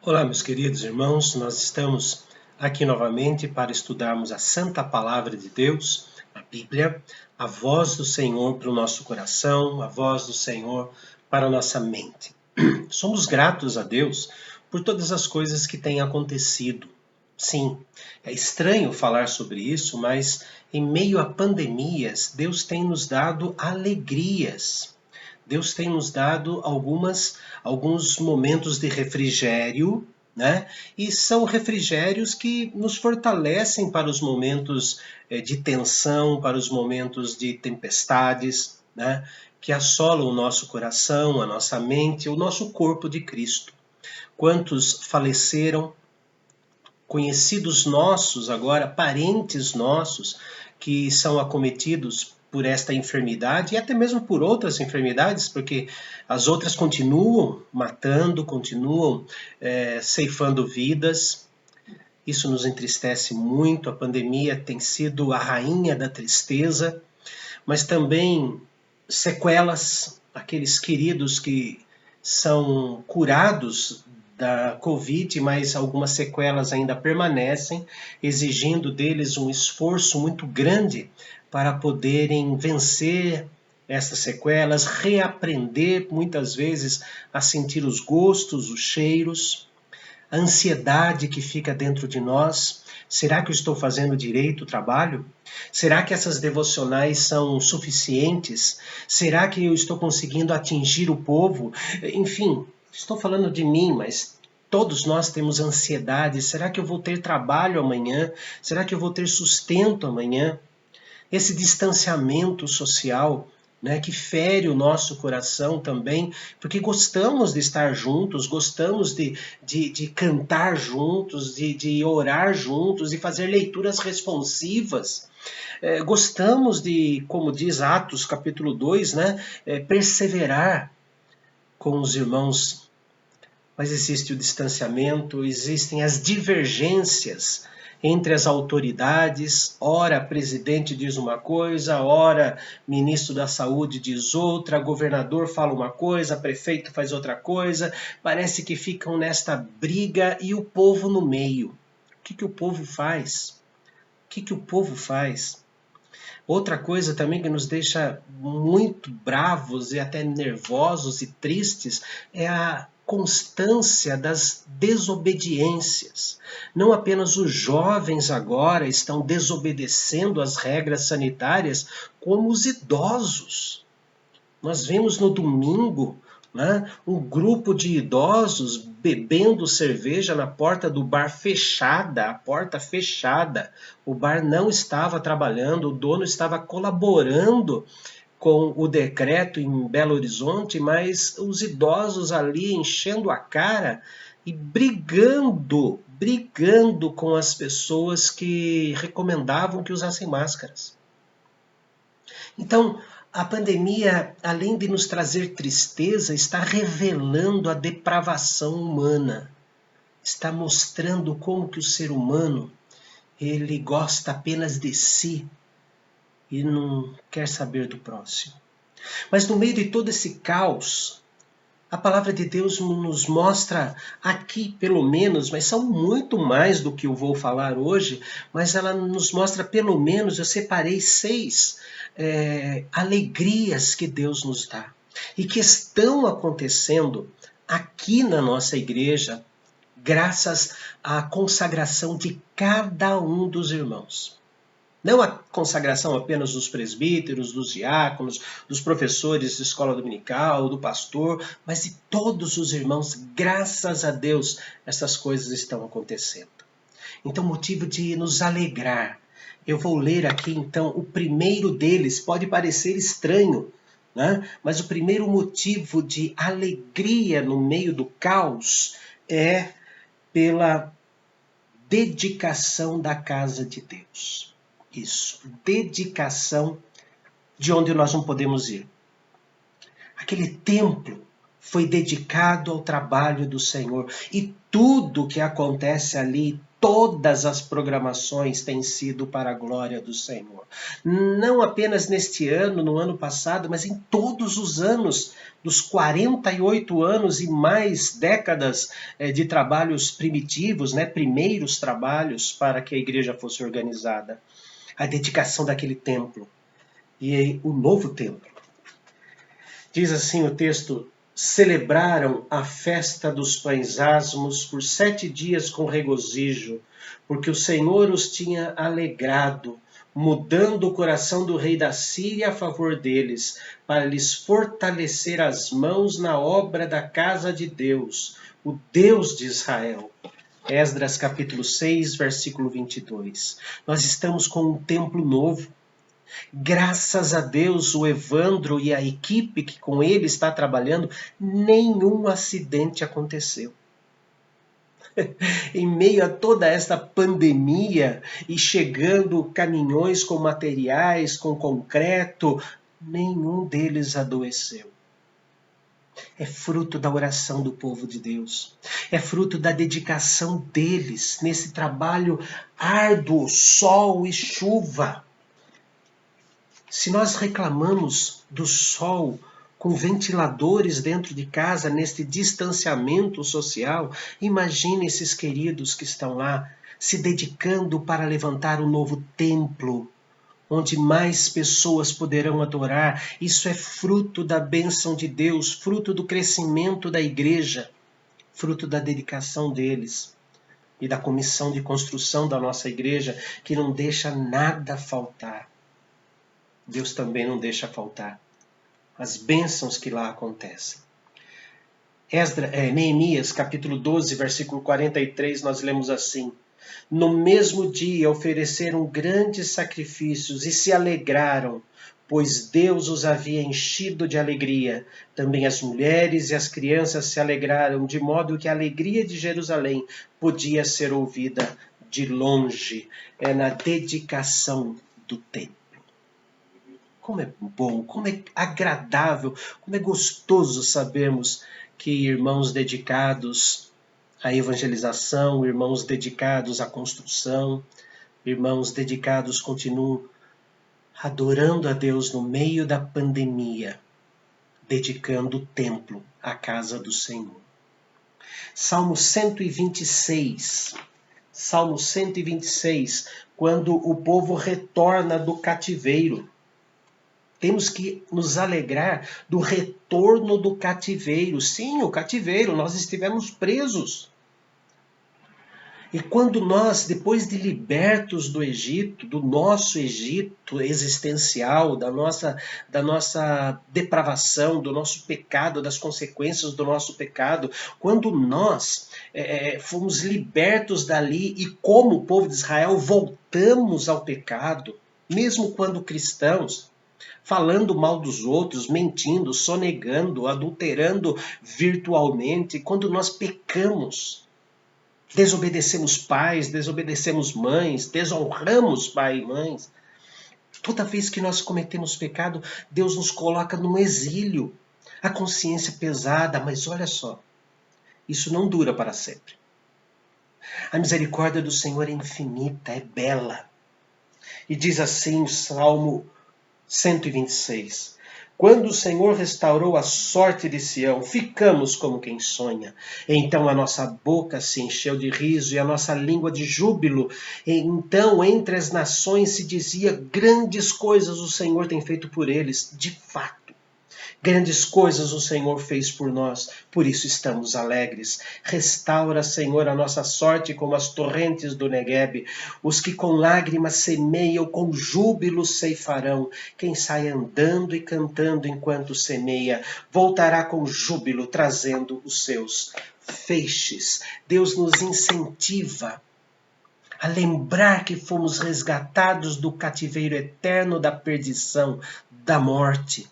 Olá, meus queridos irmãos, nós estamos aqui novamente para estudarmos a Santa Palavra de Deus, a Bíblia, a voz do Senhor para o nosso coração, a voz do Senhor para a nossa mente. Somos gratos a Deus por todas as coisas que têm acontecido. Sim, é estranho falar sobre isso, mas em meio a pandemias, Deus tem nos dado alegrias. Deus tem nos dado alguns momentos de refrigério, né? E são refrigérios que nos fortalecem para os momentos de tensão, para os momentos de tempestades, né? Que assolam o nosso coração, a nossa mente, o nosso corpo de Cristo. Quantos faleceram, conhecidos nossos agora, parentes nossos, que são acometidos por esta enfermidade e até mesmo por outras enfermidades, porque as outras continuam matando, continuam ceifando vidas. Isso nos entristece muito. A pandemia tem sido a rainha da tristeza, mas também sequelas, aqueles queridos que são curados da Covid, mas algumas sequelas ainda permanecem, exigindo deles um esforço muito grande para poderem vencer essas sequelas, reaprender muitas vezes a sentir os gostos, os cheiros, a ansiedade que fica dentro de nós. Será que eu estou fazendo direito o trabalho? Será que essas devocionais são suficientes? Será que eu estou conseguindo atingir o povo? Enfim, estou falando de mim, mas todos nós temos ansiedade. Será que eu vou ter trabalho amanhã? Será que eu vou ter sustento amanhã? Esse distanciamento social, né, que fere o nosso coração também, porque gostamos de estar juntos, gostamos de cantar juntos, de orar juntos, de fazer leituras responsivas. Gostamos de, como diz Atos capítulo 2, né, perseverar com os irmãos, mas existe o distanciamento, existem as divergências entre as autoridades. Ora, presidente diz uma coisa, ora, ministro da saúde diz outra, governador fala uma coisa, prefeito faz outra coisa. Parece que ficam nesta briga e o povo no meio. O que o povo faz? O que o povo faz? Outra coisa também que nos deixa muito bravos e até nervosos e tristes é a constância das desobediências. Não apenas os jovens agora estão desobedecendo as regras sanitárias, como os idosos. Nós vemos no domingo, né, um grupo de idosos bebendo cerveja na porta do bar fechada, a porta fechada. O bar não estava trabalhando, o dono estava colaborando com o decreto em Belo Horizonte, mas os idosos ali enchendo a cara e brigando com as pessoas que recomendavam que usassem máscaras. Então, a pandemia, além de nos trazer tristeza, está revelando a depravação humana. Está mostrando como que o ser humano, ele gosta apenas de si e não quer saber do próximo. Mas no meio de todo esse caos, a palavra de Deus nos mostra aqui, pelo menos, mas são muito mais do que eu vou falar hoje, mas ela nos mostra pelo menos, eu separei 6 alegrias que Deus nos dá e que estão acontecendo aqui na nossa igreja, graças à consagração de cada um dos irmãos. Não a consagração apenas dos presbíteros, dos diáconos, dos professores de escola dominical, do pastor, mas de todos os irmãos. Graças a Deus, essas coisas estão acontecendo. Então, motivo de nos alegrar. Eu vou ler aqui, então, o primeiro deles. Pode parecer estranho, né? Mas o primeiro motivo de alegria no meio do caos é pela dedicação da casa de Deus. Isso, dedicação de onde nós não podemos ir. Aquele templo foi dedicado ao trabalho do Senhor. E tudo que acontece ali, todas as programações têm sido para a glória do Senhor. Não apenas neste ano, no ano passado, mas em todos os anos, dos 48 anos e mais décadas de trabalhos primitivos, primeiros trabalhos para que a igreja fosse organizada. A dedicação daquele templo e o novo templo. Diz assim o texto: celebraram a festa dos pães asmos por 7 dias com regozijo, porque o Senhor os tinha alegrado, mudando o coração do rei da Síria a favor deles, para lhes fortalecer as mãos na obra da casa de Deus, o Deus de Israel. Esdras capítulo 6, versículo 22. Nós estamos com um templo novo. Graças a Deus, o Evandro e a equipe que com ele está trabalhando, nenhum acidente aconteceu. Em meio a toda esta pandemia e chegando caminhões com materiais, com concreto, nenhum deles adoeceu. É fruto da oração do povo de Deus. É fruto da dedicação deles nesse trabalho árduo, sol e chuva. Se nós reclamamos do sol com ventiladores dentro de casa, neste distanciamento social, imagine esses queridos que estão lá se dedicando para levantar um novo templo, onde mais pessoas poderão adorar. Isso é fruto da bênção de Deus, fruto do crescimento da igreja, fruto da dedicação deles e da comissão de construção da nossa igreja, que não deixa nada faltar. Deus também não deixa faltar as bênçãos que lá acontecem. Neemias, capítulo 12, versículo 43, nós lemos assim: no mesmo dia ofereceram grandes sacrifícios e se alegraram, pois Deus os havia enchido de alegria. Também as mulheres e as crianças se alegraram, de modo que a alegria de Jerusalém podia ser ouvida de longe. É na dedicação do templo. Como é bom, como é agradável, como é gostoso sabermos que irmãos dedicados à evangelização, irmãos dedicados à construção, irmãos dedicados continuam adorando a Deus no meio da pandemia, dedicando o templo à casa do Senhor. Salmo 126. Salmo 126, quando o povo retorna do cativeiro. Temos que nos alegrar do retorno do cativeiro. Sim, o cativeiro, nós estivemos presos. E quando nós, depois de libertos do Egito, do nosso Egito existencial, da nossa depravação, do nosso pecado, das consequências do nosso pecado, quando nós fomos libertos dali e como o povo de Israel voltamos ao pecado, mesmo quando cristãos, falando mal dos outros, mentindo, sonegando, adulterando virtualmente, quando nós pecamos, desobedecemos pais, desobedecemos mães, desonramos pai e mães. Toda vez que nós cometemos pecado, Deus nos coloca num exílio. A consciência pesada, mas olha só, isso não dura para sempre. A misericórdia do Senhor é infinita, é bela. E diz assim o Salmo 126. Quando o Senhor restaurou a sorte de Sião, ficamos como quem sonha. Então a nossa boca se encheu de riso e a nossa língua de júbilo. Então entre as nações se dizia: grandes coisas o Senhor tem feito por eles. De fato, grandes coisas o Senhor fez por nós, por isso estamos alegres. Restaura, Senhor, a nossa sorte como as torrentes do Neguebe. Os que com lágrimas semeiam, com júbilo ceifarão. Quem sai andando e cantando enquanto semeia, voltará com júbilo, trazendo os seus feixes. Deus nos incentiva a lembrar que fomos resgatados do cativeiro eterno da perdição, da morte.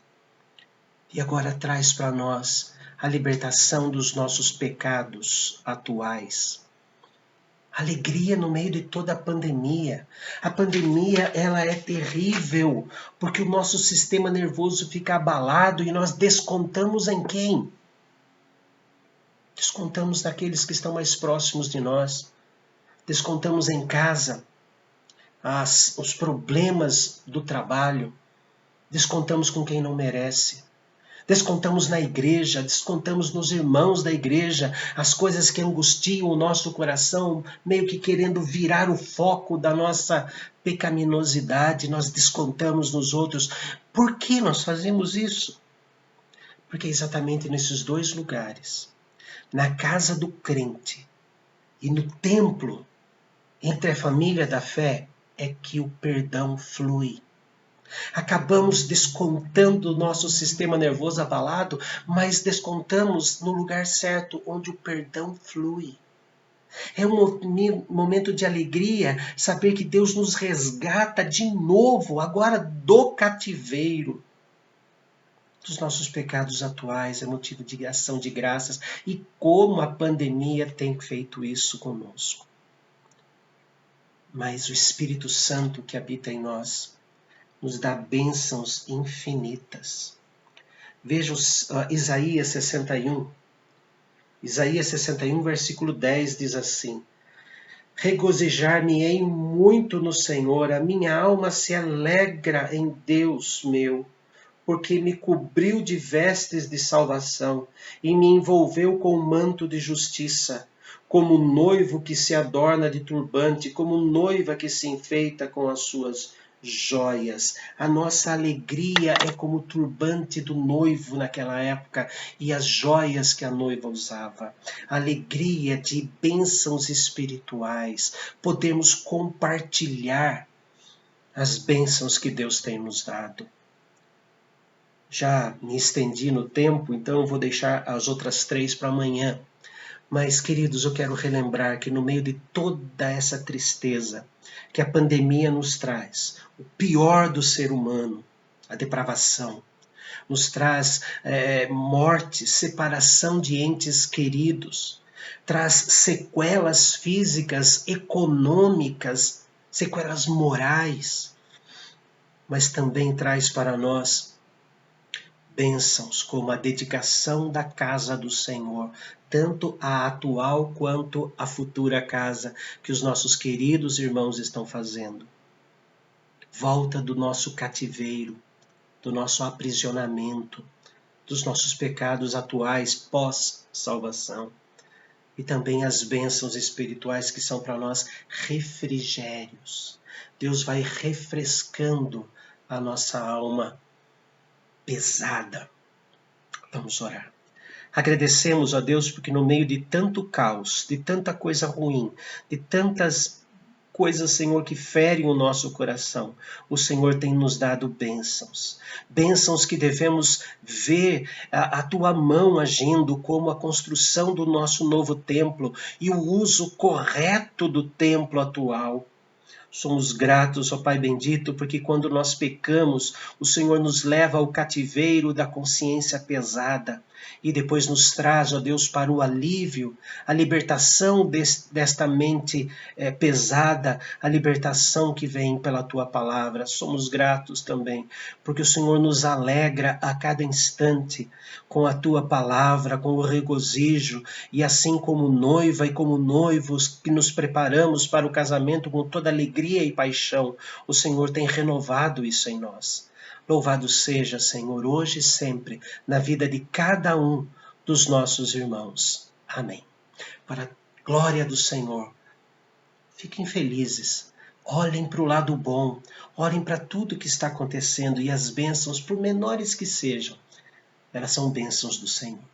E agora traz para nós a libertação dos nossos pecados atuais. Alegria no meio de toda a pandemia. A pandemia, ela é terrível, porque o nosso sistema nervoso fica abalado e nós descontamos em quem? Descontamos naqueles que estão mais próximos de nós. descontamos em casa os problemas do trabalho, descontamos com quem não merece. Descontamos na igreja, descontamos nos irmãos da igreja, as coisas que angustiam o nosso coração, meio que querendo virar o foco da nossa pecaminosidade, nós descontamos nos outros. Por que nós fazemos isso? Porque é exatamente nesses dois lugares, na casa do crente e no templo, entre a família da fé, é que o perdão flui. Acabamos descontando o nosso sistema nervoso abalado, mas descontamos no lugar certo, onde o perdão flui. É um momento de alegria saber que Deus nos resgata de novo, agora do cativeiro. Dos nossos pecados atuais, é motivo de ação de graças, e como a pandemia tem feito isso conosco. Mas o Espírito Santo que habita em nós nos dá bênçãos infinitas. Veja Isaías 61. Isaías 61, versículo 10 diz assim: regozijar-me-ei muito no Senhor, a minha alma se alegra em Deus meu, porque me cobriu de vestes de salvação e me envolveu com manto de justiça, como noivo que se adorna de turbante, como noiva que se enfeita com as suas joias. A nossa alegria é como o turbante do noivo naquela época e as joias que a noiva usava. Alegria de bênçãos espirituais. Podemos compartilhar as bênçãos que Deus tem nos dado. Já me estendi no tempo, então eu vou deixar as outras 3 para amanhã. Mas, queridos, eu quero relembrar que no meio de toda essa tristeza que a pandemia nos traz, o pior do ser humano, a depravação, nos traz morte, separação de entes queridos, traz sequelas físicas, econômicas, sequelas morais, mas também traz para nós bênçãos como a dedicação da casa do Senhor, tanto a atual quanto a futura casa que os nossos queridos irmãos estão fazendo. Volta do nosso cativeiro, do nosso aprisionamento, dos nossos pecados atuais pós-salvação. E também as bênçãos espirituais que são para nós refrigérios. Deus vai refrescando a nossa alma pesada. Vamos orar. Agradecemos a Deus porque no meio de tanto caos, de tanta coisa ruim, de tantas coisas, Senhor, que ferem o nosso coração, o Senhor tem nos dado bênçãos. Bênçãos que devemos ver a Tua mão agindo, como a construção do nosso novo templo e o uso correto do templo atual. Somos gratos, ó Pai bendito, porque quando nós pecamos, o Senhor nos leva ao cativeiro da consciência pesada e depois nos traz, ó Deus, para o alívio, a libertação desta mente pesada, a libertação que vem pela Tua palavra. Somos gratos também, porque o Senhor nos alegra a cada instante com a Tua palavra, com o regozijo, e assim como noiva e como noivos que nos preparamos para o casamento com toda alegria e paixão, o Senhor tem renovado isso em nós. Louvado seja, Senhor, hoje e sempre, na vida de cada um dos nossos irmãos. Amém. Para a glória do Senhor, fiquem felizes, olhem para o lado bom, olhem para tudo que está acontecendo e as bênçãos, por menores que sejam, elas são bênçãos do Senhor.